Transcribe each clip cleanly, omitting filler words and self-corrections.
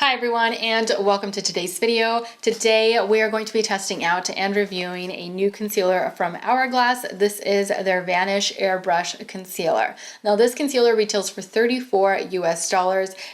Hi everyone, and welcome to today's video. Today we are going to be testing out and reviewing a new concealer from Hourglass. This is their Vanish Airbrush concealer. Now this concealer retails for $34 US,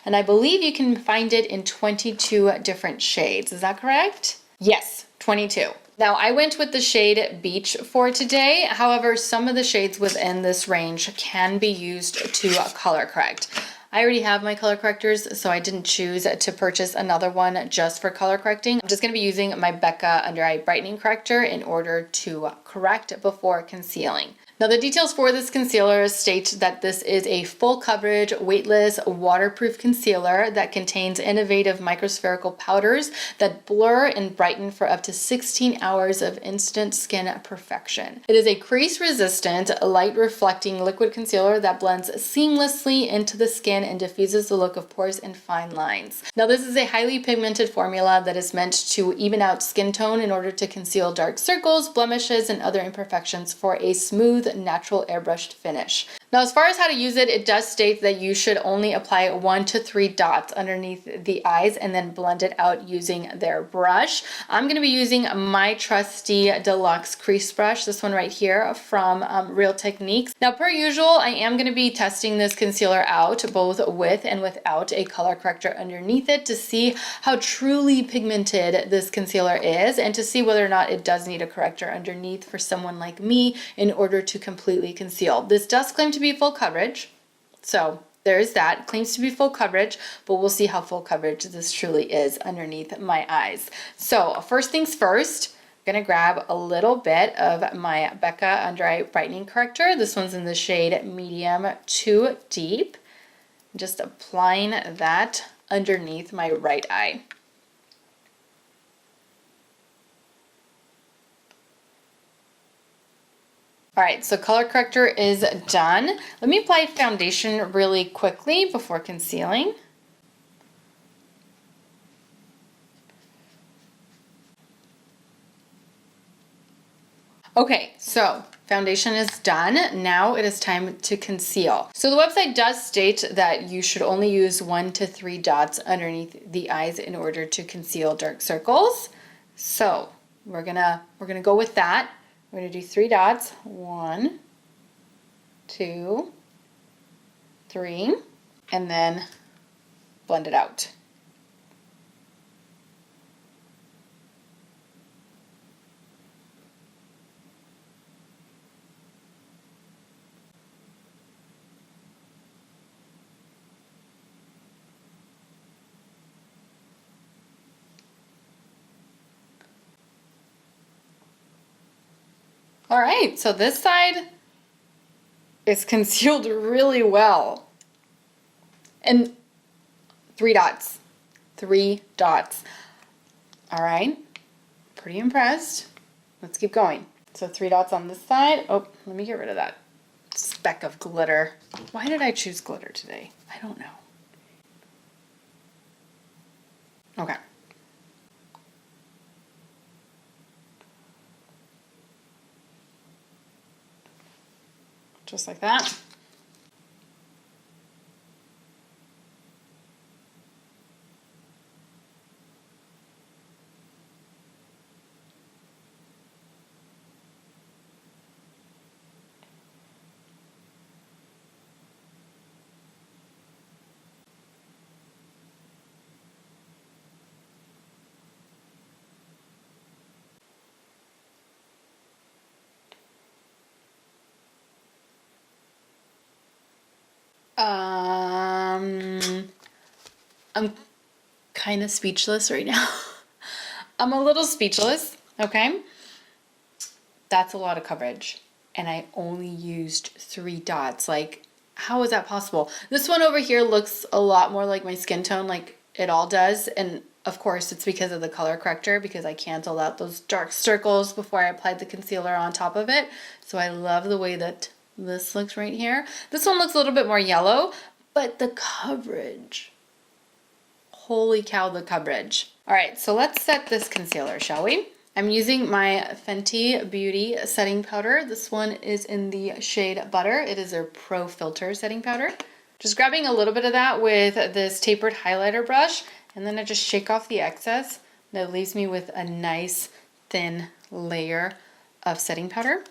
and I believe you can find it in 22 different shades. Is that correct? Yes, 22. Now I went with the shade Beech for today. However, some of the shades within this range can be used to color correct. I already have my color correctors, so I didn't choose to purchase another one just for color correcting. I'm just going to be using my Becca Under Eye Brightening Corrector in order to correct before concealing. Now the details for this concealer state that this is a full coverage, weightless, waterproof concealer that contains innovative microspherical powders that blur and brighten for up to 16 hours of instant skin perfection. It is a crease resistant, light reflecting liquid concealer that blends seamlessly into the skin and diffuses the look of pores and fine lines. Now this is a highly pigmented formula that is meant to even out skin tone in order to conceal dark circles, blemishes, and other imperfections for a smooth, natural airbrushed finish. Now, as far as how to use it, it does state that you should only apply 1 to 3 dots underneath the eyes and then blend it out using their brush. I'm going to be using my trusty deluxe crease brush, this one right here from Real Techniques. Now, per usual, I am going to be testing this concealer out both with and without a color corrector underneath it to see how truly pigmented this concealer is and to see whether or not it does need a corrector underneath for someone like me in order to completely conceal. This does claim to be full coverage, so there's that. It claims to be full coverage, but we'll see how full coverage this truly is underneath my eyes. So first things first, I'm gonna grab a little bit of my Becca Under Eye Brightening Corrector. This one's in the shade Medium to Deep. I'm just applying that underneath my right eye. All right, so color corrector is done. Let me apply foundation really quickly before concealing. Okay, so foundation is done. Now it is time to conceal. So the website does state that you should only use 1 to 3 dots underneath the eyes in order to conceal dark circles. So we're gonna go with that. We're going to do 3 dots. 1, 2, 3, and then blend it out. All right, so this side is concealed really well. And 3 dots. 3 dots. All right, pretty impressed. Let's keep going. So 3 dots on this side. Oh, let me get rid of that speck of glitter. Why did I choose glitter today? I don't know. Okay. Just like that. I'm kind of speechless right now. I'm a little speechless, okay? That's a lot of coverage, and I only used 3 dots. Like, how is that possible? This one over here looks a lot more like my skin tone, like it all does, and of course it's because of the color corrector, because I canceled out those dark circles before I applied the concealer on top of it. So I love the way that this looks right here. This one looks a little bit more yellow, but the coverage, holy cow, the coverage. All right, so let's set this concealer, shall we? I'm using my Fenty Beauty setting powder. This one is in the shade Butter. It is their Pro Filter setting powder. Just grabbing a little bit of that with this tapered highlighter brush And then I just shake off the excess. That leaves me with a nice thin layer of setting powder.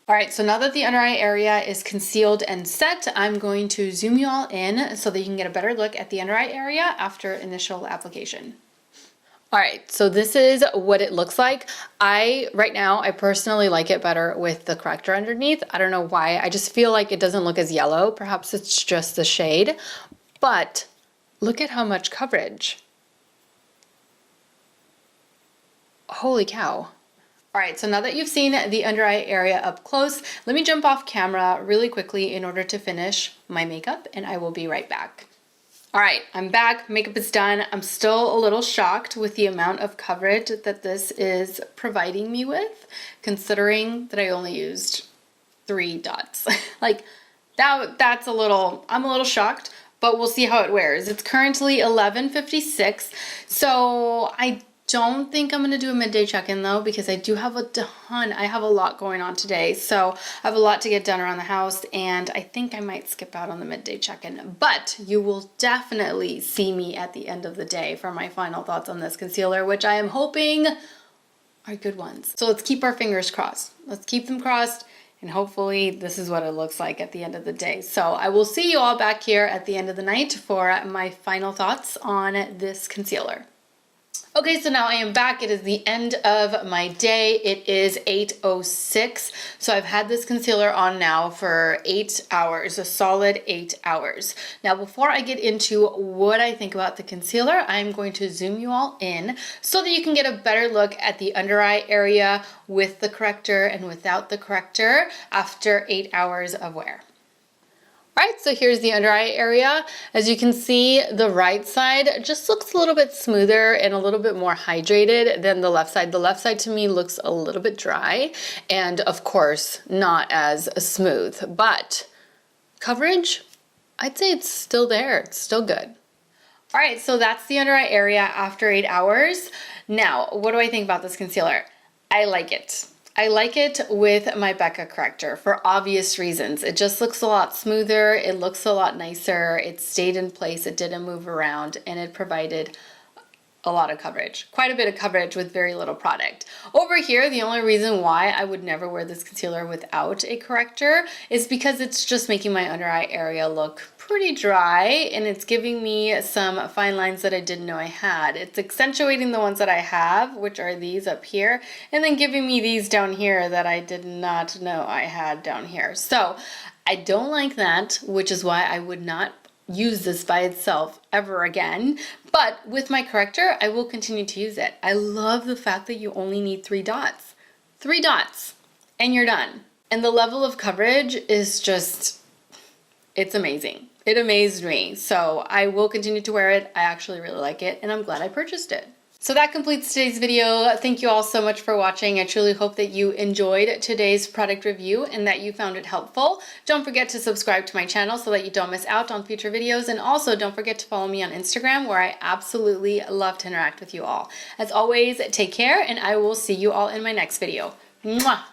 All right, so now that the under eye area is concealed and set, I'm going to zoom you all in so that you can get a better look at the under eye area after initial application. All right, so this is what it looks like. Right now, I personally like it better with the corrector underneath. I don't know why, I just feel like it doesn't look as yellow. Perhaps it's just the shade, but look at how much coverage. Holy cow. All right, so now that you've seen the under eye area up close, let me jump off camera really quickly in order to finish my makeup, and I will be right back. All right, I'm back, makeup is done. I'm still a little shocked with the amount of coverage that this is providing me with, considering that I only used 3 dots. Like that's I'm a little shocked, but we'll see how it wears. It's currently 11:56, so I don't think I'm gonna do a midday check-in though, because I do have I have a lot going on today. So I have a lot to get done around the house, and I think I might skip out on the midday check-in, but you will definitely see me at the end of the day for my final thoughts on this concealer, which I am hoping are good ones. So let's keep our fingers crossed. Let's keep them crossed, and hopefully this is what it looks like at the end of the day. So I will see you all back here at the end of the night for my final thoughts on this concealer. Okay, so now I am back. It is the end of my day. It is 8:06. So I've had this concealer on now for 8 hours, a solid 8 hours. Now, before I get into what I think about the concealer, I'm going to zoom you all in so that you can get a better look at the under eye area with the corrector and without the corrector after 8 hours of wear. All right, so here's the under eye area. As you can see, the right side just looks a little bit smoother and a little bit more hydrated than the left side. The left side to me looks a little bit dry and of course not as smooth, but coverage, I'd say it's still there, it's still good. All right, so that's the under eye area after 8 hours. Now, what do I think about this concealer? I like it. I like it with my Becca corrector for obvious reasons. It just looks a lot smoother, it looks a lot nicer, it stayed in place, it didn't move around, and it provided a lot of coverage. Quite a bit of coverage with very little product. Over here, the only reason why I would never wear this concealer without a corrector is because it's just making my under eye area look pretty dry, and it's giving me some fine lines that I didn't know I had. It's accentuating the ones that I have, which are these up here, and then giving me these down here that I did not know I had down here. So I don't like that, which is why I would not use this by itself ever again, but with my corrector I will continue to use it. I love the fact that you only need 3 dots. 3 dots and you're done. And the level of coverage is just, it's amazing. It amazed me. So I will continue to wear it. I actually really like it, and I'm glad I purchased it. So that completes today's video. Thank you all so much for watching. I truly hope that you enjoyed today's product review and that you found it helpful. Don't forget to subscribe to my channel so that you don't miss out on future videos. And also don't forget to follow me on Instagram, where I absolutely love to interact with you all. As always, take care, and I will see you all in my next video. Mwah!